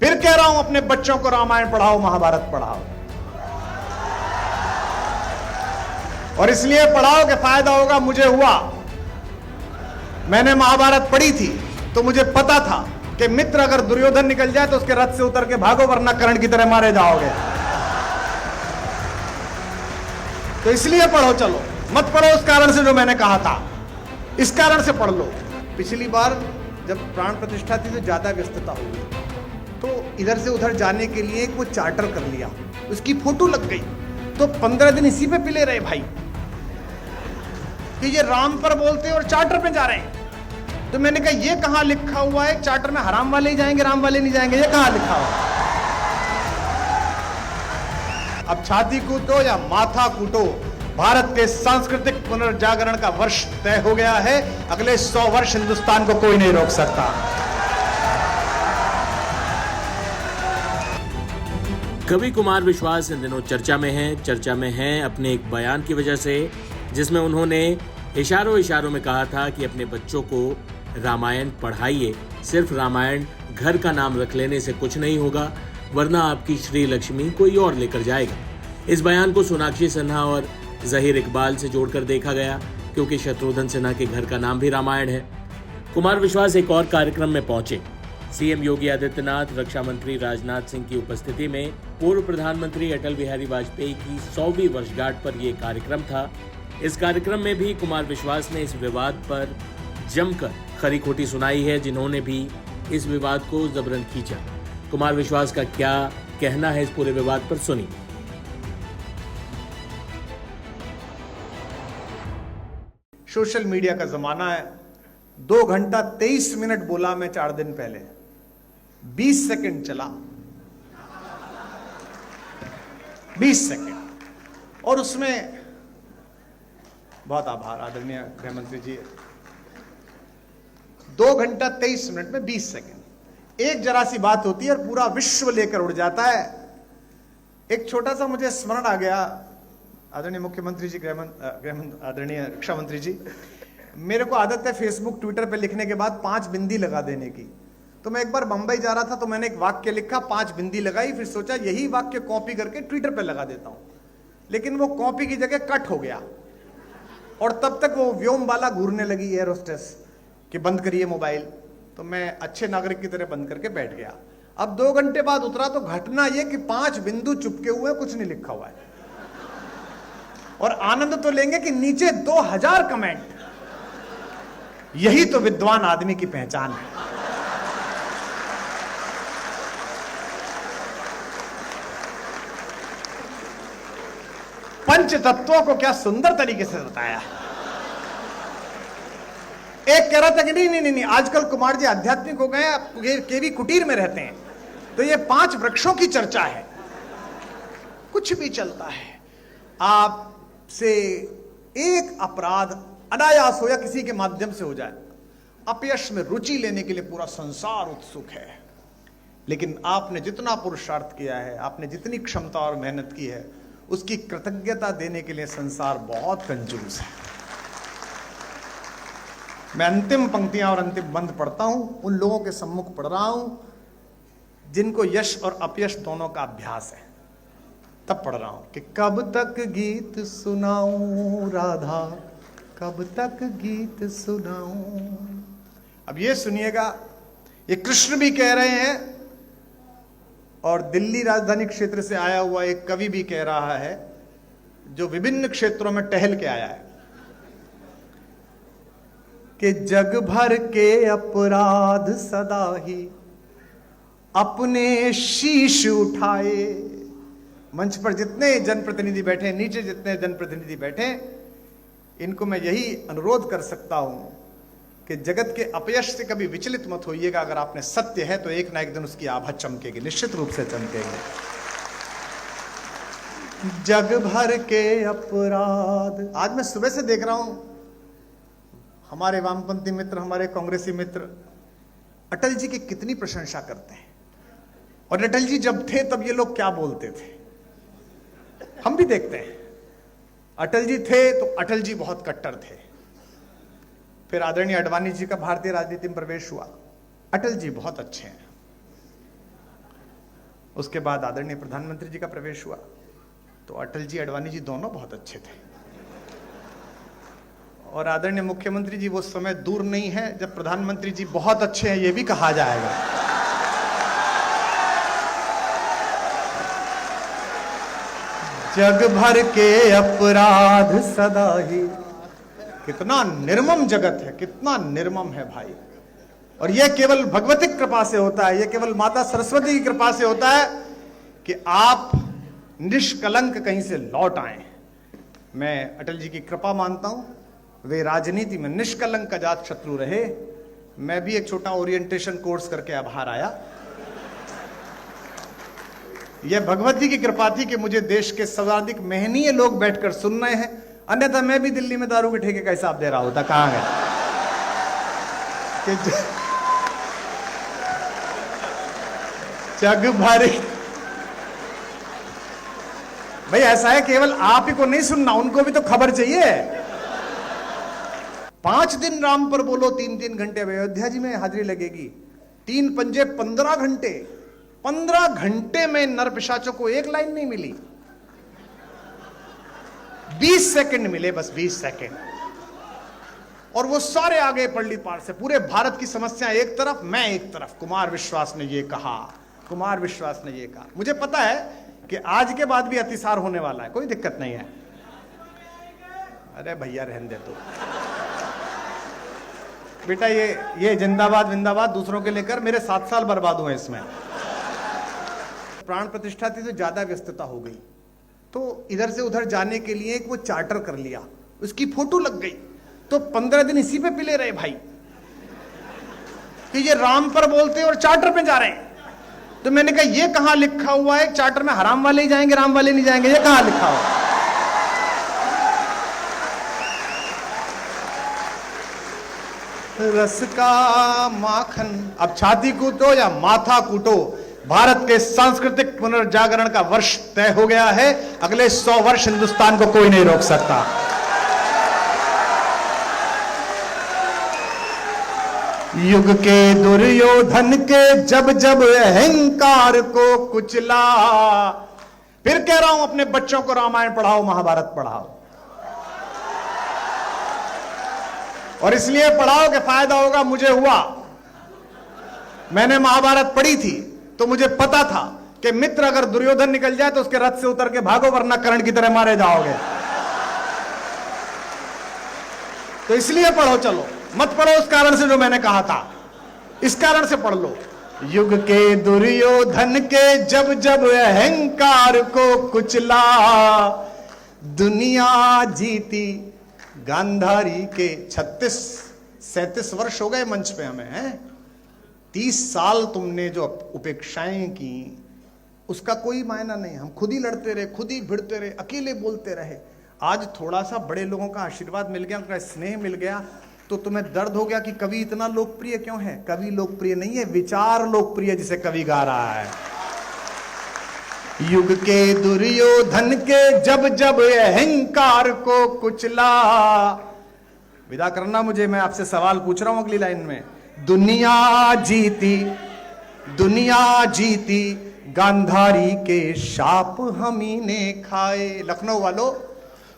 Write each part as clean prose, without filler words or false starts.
फिर कह रहा हूं अपने बच्चों को रामायण पढ़ाओ, महाभारत पढ़ाओ, और इसलिए पढ़ाओ कि फायदा होगा। मुझे हुआ, मैंने महाभारत पढ़ी थी तो मुझे पता था कि मित्र अगर दुर्योधन निकल जाए तो उसके रथ से उतर के भागो, वरना कर्ण की तरह मारे जाओगे। तो इसलिए पढ़ो, चलो मत पढ़ो उस कारण से जो मैंने कहा था, इस कारण से पढ़ लो। पिछली बार जब प्राण प्रतिष्ठा थी तो ज्यादा व्यस्तता हो गई, तो इधर से उधर जाने के लिए वो चार्टर कर लिया, उसकी फोटो लग गई, तो 15 दिन इसी पे पिले रहे भाई कि ये राम पर बोलते हैं और चार्टर पे जा रहे हैं। तो मैंने कहा ये कहां लिखा हुआ है चार्टर में हराम वाले ही जाएंगे, राम वाले नहीं जाएंगे, ये कहां लिखा हुआ है? अब छाती कूटो या माथा कूटो, भारत के सांस्कृतिक पुनर्जागरण का वर्ष तय हो गया है। अगले 100 वर्ष हिंदुस्तान को कोई नहीं रोक सकता। कवि कुमार विश्वास इन दिनों चर्चा में हैं अपने एक बयान की वजह से, जिसमें उन्होंने इशारों में कहा था कि अपने बच्चों को रामायण पढ़ाइए। सिर्फ रामायण घर का नाम रख लेने से कुछ नहीं होगा, वरना आपकी श्री लक्ष्मी कोई और लेकर जाएगा। इस बयान को सोनाक्षी सिन्हा और जहीर इकबाल से जोड़कर देखा गया, क्योंकि शत्रुघ्न सिन्हा के घर का नाम भी रामायण है। कुमार विश्वास एक और कार्यक्रम में पहुंचे। सीएम योगी आदित्यनाथ, रक्षा मंत्री राजनाथ सिंह की उपस्थिति में पूर्व प्रधानमंत्री अटल बिहारी वाजपेयी की 100वीं वर्षगांठ पर यह कार्यक्रम था। इस कार्यक्रम में भी कुमार विश्वास ने इस विवाद पर जमकर खरी खोटी सुनाई है, जिन्होंने भी इस विवाद को जबरन खींचा। कुमार विश्वास का क्या कहना है इस पूरे विवाद पर, सुनिए। सोशल मीडिया का जमाना है। 2 घंटा 23 मिनट बोला मैं 4 दिन पहले, 20 सेकंड चला, 20 सेकंड, और उसमें बहुत आभार आदरणीय गृह मंत्री जी। 2 घंटा 23 मिनट में 20 सेकंड, एक जरा सी बात होती है और पूरा विश्व लेकर उड़ जाता है। एक छोटा सा मुझे स्मरण आ गया, आदरणीय मुख्यमंत्री जी, आदरणीय रक्षा मंत्री जी, मेरे को आदत है फेसबुक ट्विटर पे लिखने के बाद 5 बिंदी लगा देने की। तो मैं एक बार बंबई जा रहा था तो मैंने एक वाक्य लिखा, 5 बिंदी लगाई, फिर सोचा यही वाक्य कॉपी करके ट्विटर पे लगा देता हूं, लेकिन वो कॉपी की जगह कट हो गया, और तब तक वो व्योम बाला घूरने लगी एयर होस्टेस कि बंद करिए मोबाइल। तो मैं अच्छे नागरिक की तरह बंद करके बैठ गया। अब 2 घंटे बाद उतरा तो घटना यह कि 5 बिंदु चुपके हुए, कुछ नहीं लिखा हुआ है, और आनंद तो लेंगे कि नीचे 2000 कमेंट। यही तो विद्वान आदमी की पहचान है। पंच तत्वों को क्या सुंदर तरीके से बताया। एक कह रहा था कि नहीं, आजकल कुमार जी आध्यात्मिक हो गए हैं, ये केवी कुटीर में रहते हैं, तो ये 5 वृक्षों की चर्चा है। कुछ भी चलता है। आपसे एक अपराध अनायास हो या किसी के माध्यम से हो जाए, अपयश में रुचि लेने के लिए पूरा संसार उत्सुक है, लेकिन आपने जितना पुरुषार्थ किया है, आपने जितनी क्षमता और मेहनत की है, उसकी कृतज्ञता देने के लिए संसार बहुत कंजूस है। मैं अंतिम पंक्तियां और अंतिम बंद पढ़ता हूं, उन लोगों के सम्मुख पढ़ रहा हूं जिनको यश और अपयश दोनों का अभ्यास है, तब पढ़ रहा हूं कि कब तक गीत सुनाऊं राधा, कब तक गीत सुनाऊं। अब ये सुनिएगा, ये कृष्ण भी कह रहे हैं और दिल्ली राजधानी क्षेत्र से आया हुआ एक कवि भी कह रहा है, जो विभिन्न क्षेत्रों में टहल के आया है, कि जग भर के अपराध सदा ही अपने शीश उठाए। मंच पर जितने जनप्रतिनिधि बैठे, नीचे जितने जनप्रतिनिधि बैठे, इनको मैं यही अनुरोध कर सकता हूं कि जगत के अपयश से कभी विचलित मत होइएगा। अगर आपने सत्य है तो एक ना एक दिन उसकी आभा चमकेगी, निश्चित रूप से चमकेगी। जग भर के अपराध। आज मैं सुबह से देख रहा हूं हमारे वामपंथी मित्र, हमारे कांग्रेसी मित्र अटल जी की कितनी प्रशंसा करते हैं, और अटल जी जब थे तब ये लोग क्या बोलते थे हम भी देखते हैं। अटल जी थे तो अटल जी बहुत कट्टर थे, फिर आदरणीय अडवाणी जी का भारतीय राजनीति में प्रवेश हुआ। अटल जी बहुत अच्छे हैं, उसके बाद आदरणीय प्रधानमंत्री जी का प्रवेश हुआ, तो अटल जी, अडवाणी जी दोनों बहुत अच्छे थे। और आदरणीय मुख्यमंत्री जी वो समय दूर नहीं है जब प्रधानमंत्री जी बहुत अच्छे हैं, ये भी कहा जाएगा। जग भर के अपराध सदा ही, कितना निर्मम जगत है, कितना निर्मम है भाई। और यह केवल भगवती कृपा से होता है, यह केवल माता सरस्वती की कृपा से होता है कि आप निष्कलंक कहीं से लौट आए। मैं अटल जी की कृपा मानता हूं, वे राजनीति में निष्कलंक अजात शत्रु रहे। मैं भी एक छोटा ओरिएंटेशन कोर्स करके अब बाहर आया। यह भगवती की कृपा थी कि मुझे देश के सर्वाधिक मेहनीय लोग बैठकर सुन रहे हैं, अन्यथा मैं भी दिल्ली में दारू के ठेके का हिसाब दे रहा होता। कहां है कि जग भर, भाई ऐसा है, केवल आप ही को नहीं सुनना, उनको भी तो खबर चाहिए। 5 दिन राम पर बोलो, 3-3 घंटे अयोध्या जी में हाजिरी लगेगी। 3 पंजे 15 घंटे, 15 घंटे में नर पिशाचों को एक लाइन नहीं मिली, 20 सेकंड मिले, बस 20 सेकंड। और वो सारे आगे पल्ली पार से, पूरे भारत की समस्या एक तरफ, मैं एक तरफ। कुमार विश्वास ने ये कहा, कुमार विश्वास ने ये कहा। मुझे पता है कि आज के बाद भी अतिसार होने वाला है, कोई दिक्कत नहीं है। अरे भैया रहने दे तो बेटा, ये जिंदाबाद विंदाबाद दूसरों के लेकर मेरे 7 साल बर्बाद हुए इसमें। प्राण प्रतिष्ठा थी तो ज्यादा व्यस्तता हो गई, तो इधर से उधर जाने के लिए एक वो चार्टर कर लिया, उसकी फोटो लग गई, तो 15 दिन इसी पे पिले रहे भाई कि ये राम पर बोलते और चार्टर पे जा रहे हैं। तो मैंने कहा ये कहां लिखा हुआ है चार्टर में हराम वाले ही जाएंगे, राम वाले नहीं जाएंगे, ये कहां लिखा हुआ? रस का माखन, अब छाती कूटो या माथा कूटो, भारत के सांस्कृतिक पुनर्जागरण का वर्ष तय हो गया है। अगले 100 वर्ष हिंदुस्तान को कोई नहीं रोक सकता। युग के दुर्योधन के जब जब अहंकार को कुचला, फिर कह रहा हूं अपने बच्चों को रामायण पढ़ाओ, महाभारत पढ़ाओ। और इसलिए पढ़ाओ कि फायदा होगा। मुझे हुआ, मैंने महाभारत पढ़ी थी तो मुझे पता था कि मित्र अगर दुर्योधन निकल जाए तो उसके रथ से उतर के भागो, वरना कर्ण की तरह मारे जाओगे। तो इसलिए पढ़ो, चलो मत पढ़ो उस कारण से जो मैंने कहा था, इस कारण से पढ़ लो। युग के दुर्योधन के जब जब अहंकार को कुचला, दुनिया जीती गांधारी के। 36-37 वर्ष हो गए मंच पे हमें, हैं? 30 साल तुमने जो उपेक्षाएं की उसका कोई मायना नहीं। हम खुद ही लड़ते रहे, खुद ही भिड़ते रहे, अकेले बोलते रहे। आज थोड़ा सा बड़े लोगों का आशीर्वाद मिल गया, उनका स्नेह मिल गया, तो तुम्हें दर्द हो गया कि कवि इतना लोकप्रिय क्यों है। कवि लोकप्रिय नहीं है, विचार लोकप्रिय, जिसे कवि गा रहा है। युग के दुर्योधन के जब जब अहंकार को कुचला। विदा करना मुझे, मैं आपसे सवाल पूछ रहा हूं अगली लाइन में। दुनिया जीती, दुनिया जीती गांधारी के शाप हम ही ने खाए। लखनऊ वालों,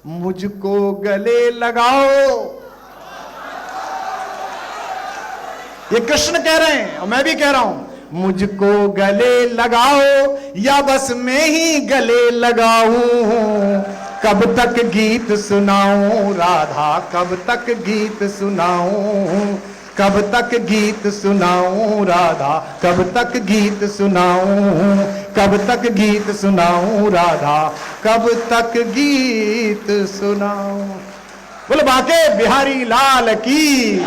मुझको गले लगाओ, ये कृष्ण कह रहे हैं और मैं भी कह रहा हूं। मुझको गले लगाओ या बस मैं ही गले लगाऊं, कब तक गीत सुनाऊं राधा, कब तक गीत सुनाऊं, कब तक गीत सुनाऊं राधा, कब तक गीत सुनाऊं, कब तक गीत सुनाऊं राधा, कब तक गीत सुनाऊं। बोलो बाके बिहारी लाल की।